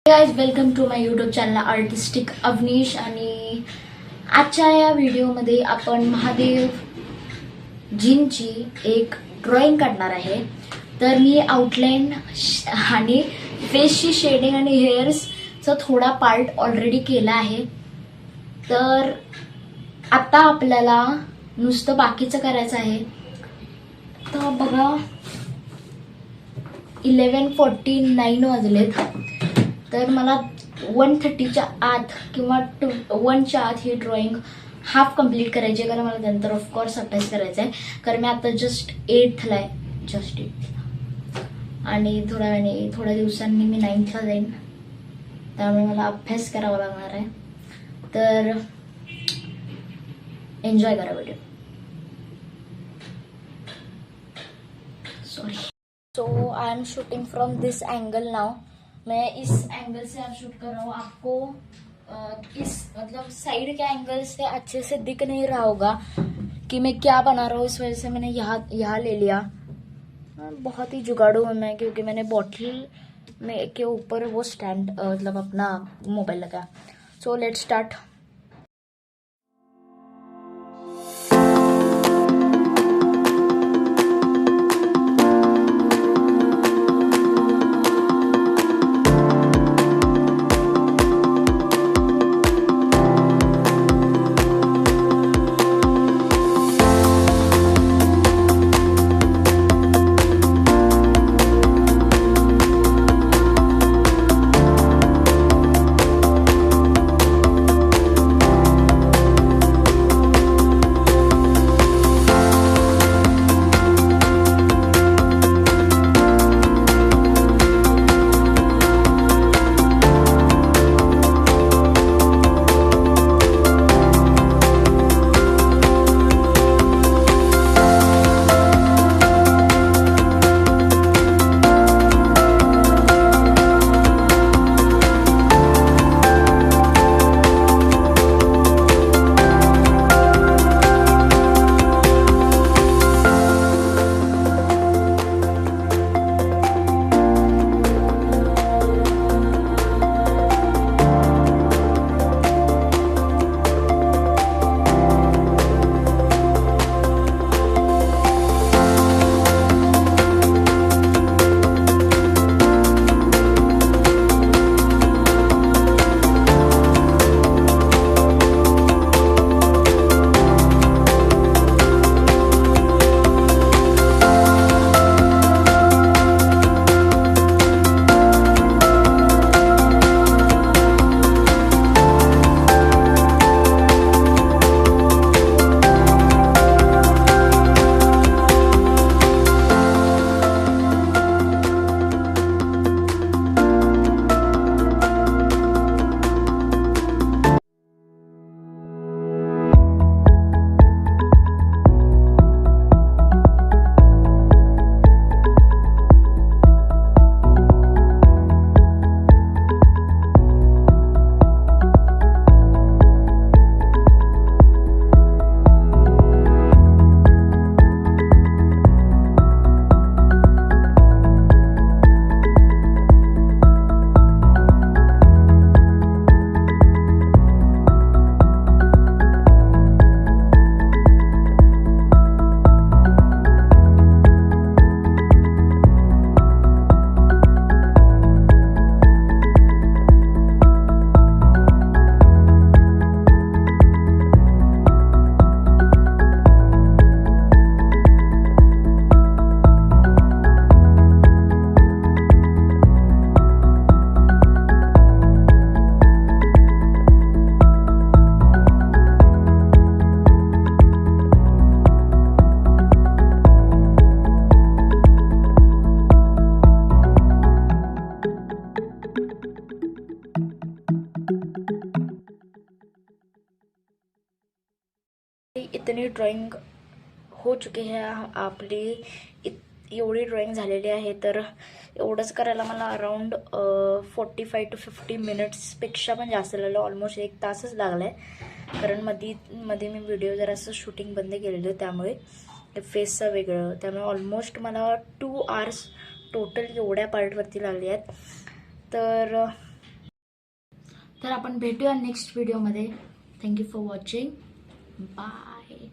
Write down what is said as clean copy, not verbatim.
Guys, welcome to my YouTube channel artistic Avnish. आणि आजच्या या व्हिडिओमध्ये आपण महादेव जींची एक ड्रॉइंग काढणार आहे. तर मी आउटलाईन आणि फेसची शेडिंग आणि हेअर्सचा थोडा पार्ट ऑलरेडी केला आहे. तर आता आपल्याला नुसतं बाकीचं करायचं आहे. तर बघा 11:49 वाजलेत. तर मला 1:30च्या आत किंवा 1च्या आत ही ड्रॉइंग हाफ कम्प्लीट करायची आहे. कारण मला नंतर ऑफकोर्स अभ्यास करायचा आहे. कारण मी आता जस्ट 8thला आहे, जस्ट 8th. आणि थोड्या दिवसांनी मी 9thला जाईन. त्यामुळे मला अभ्यास करावा लागणार आहे. तर एन्जॉय करा video. Sorry. So I am shooting from this angle now. मैं इस एंगल से आप शूट कर रहा हूँ. आपको इस मतलब साइड के एंगल से अच्छे से दिख नहीं रहा होगा कि मैं क्या बना रहा हूँ. इस वजह से मैंने यहाँ ले लिया. बहुत ही जुगाड़ू हूँ मैं, क्योंकि मैंने बॉटल में के ऊपर वो स्टैंड मतलब अपना मोबाइल लगा. So let's start. इतनी ड्रॉइंग हो चुकी है आपली. एवढी ड्रॉइंग झालेली आहे. तर एवढंच करायला मला अराउंड 45 to 50 मिनिट्सपेक्षा पण जास्त लागलं. ऑलमोस्ट 1 तासच लागला आहे. कारण मध्ये मी व्हिडिओ जरासं शूटिंग बंद केलेलं, त्यामुळे फेसचं वेगळं, त्यामुळे ऑलमोस्ट मला 2 hours टोटल एवढ्या पार्टवरती लागले आहेत. तर तर आपण भेटूया नेक्स्ट व्हिडिओमध्ये. Thank you for watching. बाय.